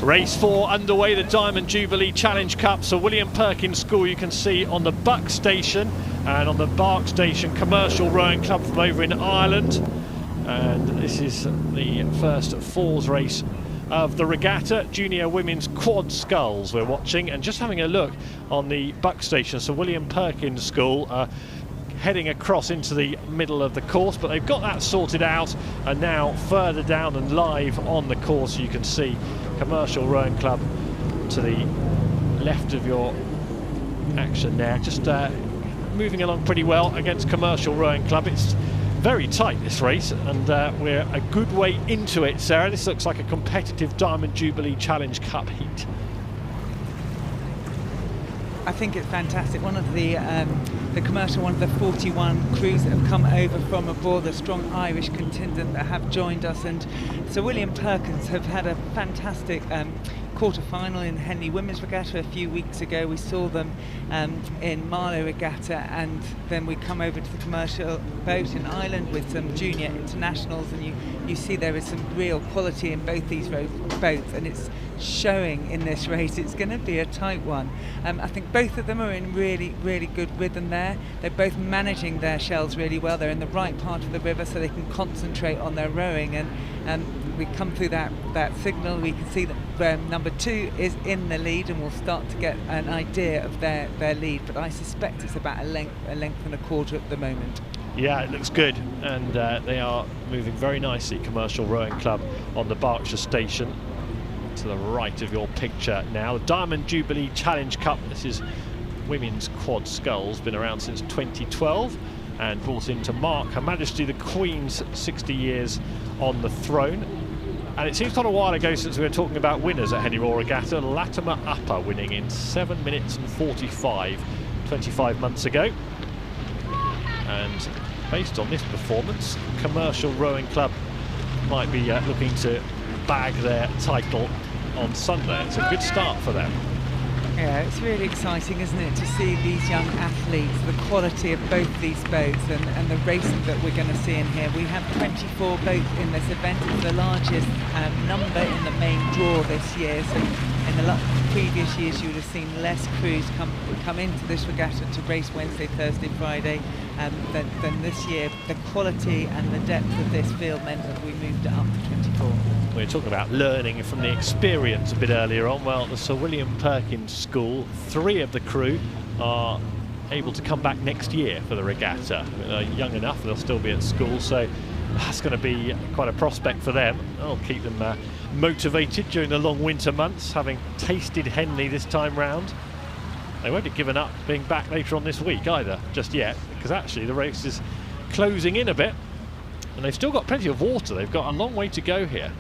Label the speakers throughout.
Speaker 1: Race 4 underway, the Diamond Jubilee Challenge Cup. So William Perkins School you can see on the Buck Station, and on the Bark Station Commercial Rowing Club from over in Ireland. And this is the first fours race of the Regatta Junior Women's Quad Sculls we're watching, and just having a look on the Buck Station. So William Perkins School heading across into the middle of the course, but they've got that sorted out, and now further down and live on the course you can see Commercial Rowing Club to the left of your action there, just moving along pretty well against Commercial Rowing Club. It's very tight, this race, and we're a good way into it, Sarah. This looks like a competitive Diamond Jubilee Challenge Cup heat.
Speaker 2: I think it's fantastic. One of the commercial, one of the 41 crews that have come over from abroad, the strong Irish contingent that have joined us, and so William Perkins have had a fantastic quarter-final in Henley Women's Regatta a few weeks ago. We saw them in Marlow Regatta, and then we come over to the commercial boat in Ireland with some junior internationals, and you see there is some real quality in both these boats, and it's showing in this race. It's going to be a tight one. I think both of them are in really good rhythm there. They're both managing their shells really well. They're in the right part of the river so they can concentrate on their rowing, and we come through that signal, we can see that number 2 is in the lead, and we'll start to get an idea of their lead, but I suspect it's about a length and a quarter at the moment.
Speaker 1: Yeah, it looks good, and they are moving very nicely, Commercial Rowing Club on the Berkshire Station to the right of your picture now. The Diamond Jubilee Challenge Cup, this is women's quad sculls, been around since 2012 and brought in to mark Her Majesty the Queen's 60 years on the throne. And it seems quite a while ago since we were talking about winners at Henley Regatta. Latimer Upper winning in 7 minutes and 45, 25 months ago. And based on this performance, Commercial Rowing Club might be looking to bag their title on Sunday. It's a good start for them.
Speaker 2: Yeah, it's really exciting, isn't it, to see these young athletes, the quality of both these boats, and the racing that we're going to see in here. We have 24 boats in this event. It's the largest number in the main draw this year. So in the previous years you would have seen less crews come into this regatta to race Wednesday, Thursday, Friday than this year. The quality and the depth of this field meant that we moved it up to 24.
Speaker 1: We were talking about learning from the experience a bit earlier on. Well, the Sir William Perkins School, 3 of the crew are able to come back next year for the regatta. They're young enough, they'll still be at school, so that's going to be quite a prospect for them. That'll keep them motivated during the long winter months, having tasted Henley this time round. They won't be given up being back later on this week either, just yet, because actually the race is closing in a bit, and they've still got plenty of water. They've got a long way to go here.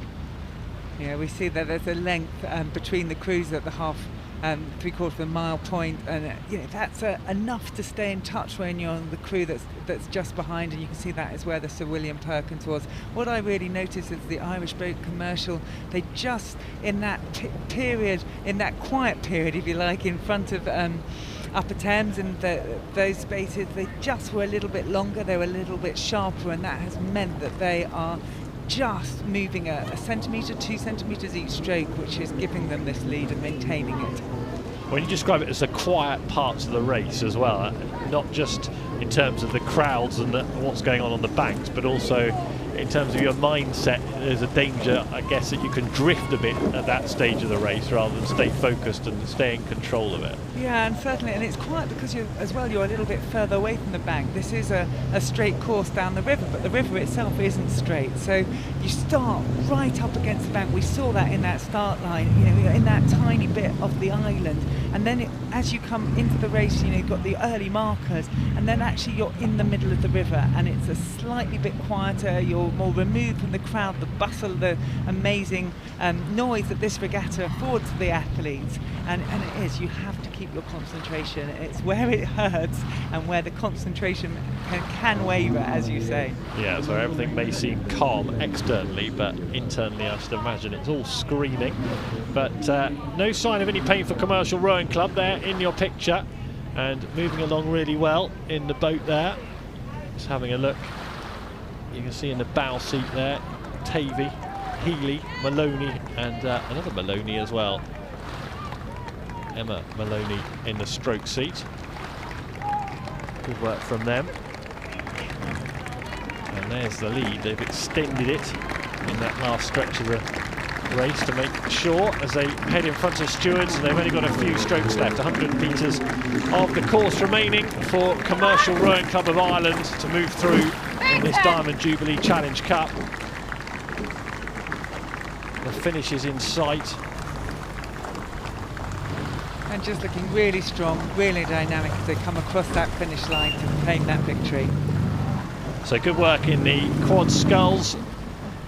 Speaker 2: Yeah, we see that there's a length between the crews at the half, 3/4 of a mile point, and you know, that's enough to stay in touch when you're on the crew that's just behind, and you can see that is where the Sir William Perkins was. What I really noticed is the Irish boat Commercial, they just in that period, in that quiet period, if you like, in front of Upper Thames and those spaces, they just were a little bit longer, they were a little bit sharper, and that has meant that they are just moving a centimetre, 2 centimetres each stroke, which is giving them this lead and maintaining it.
Speaker 1: When you describe it as the quiet parts of the race as well, not just in terms of the crowds and what's going on the banks, but also in terms of your mindset, there's a danger, I guess, that you can drift a bit at that stage of the race rather than stay focused and stay in control of it.
Speaker 2: Yeah, and certainly, and it's quiet because you're a little bit further away from the bank. This is a straight course down the river, but the river itself isn't straight. So you start right up against the bank. We saw that in that start line, you know, in that tiny bit of the island. And then as you come into the race, you know, you've got the early markers, and then actually you're in the middle of the river, and it's a slightly bit quieter. You're more removed from the crowd, the bustle, the amazing noise that this regatta affords the athletes. And it is, you have to keep your concentration. It's where it hurts and where the concentration can waver, as you say.
Speaker 1: Yeah, so everything may seem calm externally, but internally I should imagine it's all screaming. But no sign of any pain for Commercial Rowing Club there in your picture, and moving along really well in the boat there. Just having a look, you can see in the bow seat there, Tavy Healy, Maloney, and another Maloney as well. Emma Maloney in the stroke seat. Good work from them. And there's the lead. They've extended it in that last stretch of the race to make sure as they head in front of stewards. They've only got a few strokes left, 100 metres of the course remaining for Commercial Rowing Club of Ireland to move through in this Diamond Jubilee Challenge Cup. The finish is in sight.
Speaker 2: And just looking really strong, really dynamic as they come across that finish line to claim that victory.
Speaker 1: So good work in the quad sculls.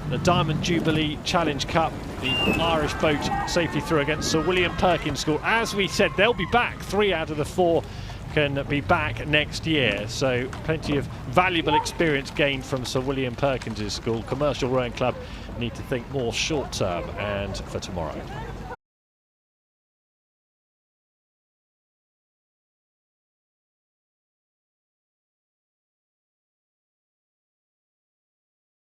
Speaker 1: The Diamond Jubilee Challenge Cup, the Irish boat safely through against Sir William Perkins School. As we said, they'll be back. 3 out of the 4 can be back next year. So plenty of valuable experience gained from Sir William Perkins' school. Commercial Rowing Club need to think more short term and for tomorrow.